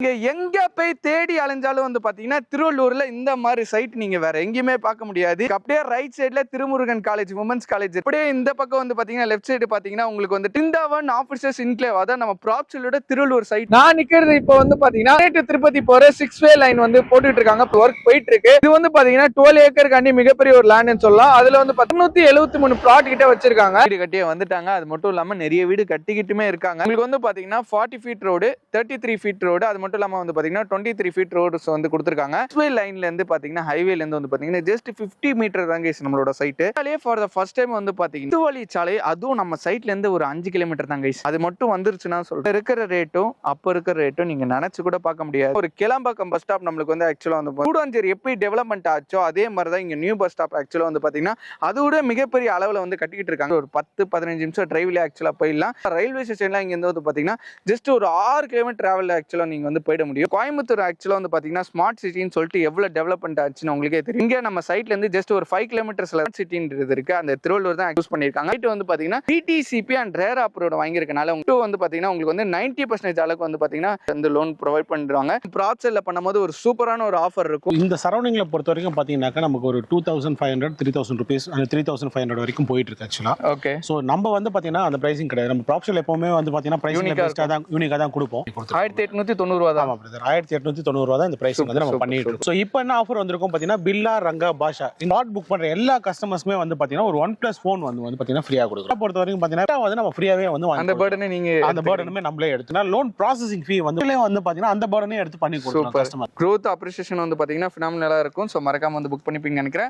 நீங்க எங்க போய் தேடி அலைஞ்சாலும் வந்து பாத்தீங்கன்னா திருவள்ளூர்ல இந்த மாதிரி சைட் நீங்க வேற எங்கேயுமே பார்க்க முடியாது. அப்படியே ரைட் சைடுல திருமுருகன் காலேஜ் உமன்ஸ் காலேஜ், அப்படியே இந்த பக்கம் வந்து பாத்தீங்கன்னா லெஃப்ட் சைடு பாத்தீங்கன்னா உங்களுக்கு வந்து டிண்டாவன் ஆபீசர்ஸ் இன்க்ளேவ், அதான் நம்ம ப்ராப்ஷலோட திருவள்ளூர் சைட். நான் நிக்கிறது இப்போ வந்து பாத்தீங்கன்னா திருப்பதி போற 6-வே லைன் வந்து போட்டுட்டு இருக்காங்க, ஒர்க் போயிட்டு இருக்கு. இது வந்து பாத்தீங்கன்னா 12 ஏக்கர் காண்டி மிகப்பெரிய ஒரு லேண்ட்னு சொல்லலாம். அதுல வந்து 373 பிளாட் கிட்ட வச்சிருக்காங்க. வீடு கட்டியே வந்துட்டாங்க. அது மட்டும் இல்லாம நிறைய வீடு கட்டிக்கிட்டுமே இருக்காங்க. உங்களுக்கு வந்து பாத்தீங்கன்னா 40 ஃபீட் ரோடு, 33 ஃபீட் ரோடு, அது மட்டும் இல்லாம வந்து பாத்தீங்கன்னா 23 ஃபீட் ரோட்ஸ் வந்து கொடுத்திருக்காங்க. லைன்ல இருந்து பாத்தீங்கன்னா ஹைவேல இருந்து வந்து பாத்தீங்கன்னா ஜஸ்ட் 50 மீட்டர் தான் கைஸ் நம்மளோட site. For the first time வந்து பாத்தீங்கன்னா திருவள்ளி சாலை, அதுவும் நம்ம சைட்ல இருந்து ஒரு 5 கிலோமீட்டர் தான் கைஸ். அது மட்டும் வந்துருச்சுன்னா சொல்றேன், இருக்கிற ரேட்டும் அப்ப இருக்கிற ரேட்டும் நீங்க நினைச்சு கூட பார்க்க முடியாது. ஒரு கிளம்பாக்கம் பஸ் ஸ்டாப் நம்மளுக்கு வந்து ஆக்சுவலா வந்து கூடாஞ்சேரி எப்படி டெவலப்மெண்ட் ஆச்சோ அதே மாதிரி தான் இங்க நியூ பஸ் ஸ்டாப் ஆக்சுவலா வந்து பாத்தீங்கன்னா அதோட மிகப்பெரிய அளவுல வந்து கட்டிக்கிட்டு இருக்காங்க. ஒரு 10-15 நிமிஷம் டிரைவ்ல ஆக்சுவலா போயிடலாம். ரயில்வே ஸ்டேஷன்ல இங்க இருந்து வந்து பாத்தீங்கன்னா ஜஸ்ட் ஒரு 6 கிலோமீட்டர் டிராவல் ஆக்சுவலா நீங்க வந்து போயிட முடியும். கோயம்புத்தூர் ஆக்சுவலா வந்து பாத்தீங்கன்னா ஸ்மார்ட் சிட்டின்னு சொல்லிட்டு எவ்வளவு டெவலப்மெண்ட் ஆச்சுன்னு உங்களுக்கே தெரியும். இங்க நம்ம சைட்ல இருந்து ஜஸ்ட் ஒரு 5 கிலோமீட்டர்ஸ்ல சிட்டின்றது இருக்கு. அந்த திருவள்ளூர் தான் யூஸ் பண்ணிருக்காங்க. இது வந்து பாத்தீங்கன்னா டிடிசிபி அண்ட் ரேர் அப்ரூவ்ட் வாங்கியிருக்கனால உங்களுக்கு வந்து பாத்தீங்கன்னா உங்களுக்கு வந்து 90% அளவுக்கு வந்து பாத்தீங்கன்னா இந்த லோன் ப்ரொவைட் பண்றாங்க. ப்ராப்ஷல்ல பண்ணும்போது ஒரு சூப்பரான ஒரு ஆஃபர் இருக்கும். இந்த சரௌண்டிங்ல பொறுத்த வரைக்கும் பாத்தீங்கன்னாக்கா நமக்கு ஒரு 2500 3000 rupees and 3500 வரைக்கும் போயிட்டு இருக்கு ஆக்சுவலா. ஓகே. சோ நம்ம வந்து பாத்தீங்கன்னா அந்த பிரைசிங் கிடையாது. நம்ம ப்ராப்ஷல் எப்பவுமே வந்து பாத்தீங்கன்னா பிரைசிங் பெஸ்டா தான் யூனிக்கா தான் கொடுப்போம். 1890 ரூபாய் தான். ஆமா பிரதர், 1890 ரூபாய் தான் இந்த பிரைசிங் வந்து நம்ம பண்ணிட்டு இருக்கோம். சோ இப்போ என்ன ஆஃபர் வந்திருக்கும் பாத்தீங்கன்னா பில்லா ரங்கா பாஷா ஸ்பாட் புக் பண்ற எல்லா கஸ்டமர்ஸ்மே வந்து பாத்தீங்கன்னா ஒரு 1+ ஃபோன் வந்து பாத்தீங்கன்னா ஃப்ரீயா கொடுக்குறோம். பொறுத்த வரைக்கும் பாத்தீங்கன்னா வந்து நம்ம ஃப்ரீயாவே வந்து அந்த பர்டனை நீங்க அந்த பர்டனுமே நம்மளே எடுத்துனா லோன் ப்ராசசிங் ஃபீ வந்து பாத்தீங்கன்னா அந்த பர்டனே எடுத்து பண்ணி கொடுக்கலாம் கஸ்டமர். growth appreciation வந்து பாத்தீங்கன்னா phenomenal-ஆ இருக்கும். சோ மறக்காம வந்து புக் பண்ணிப்பீங்கன்னு நினைக்கிறேன்.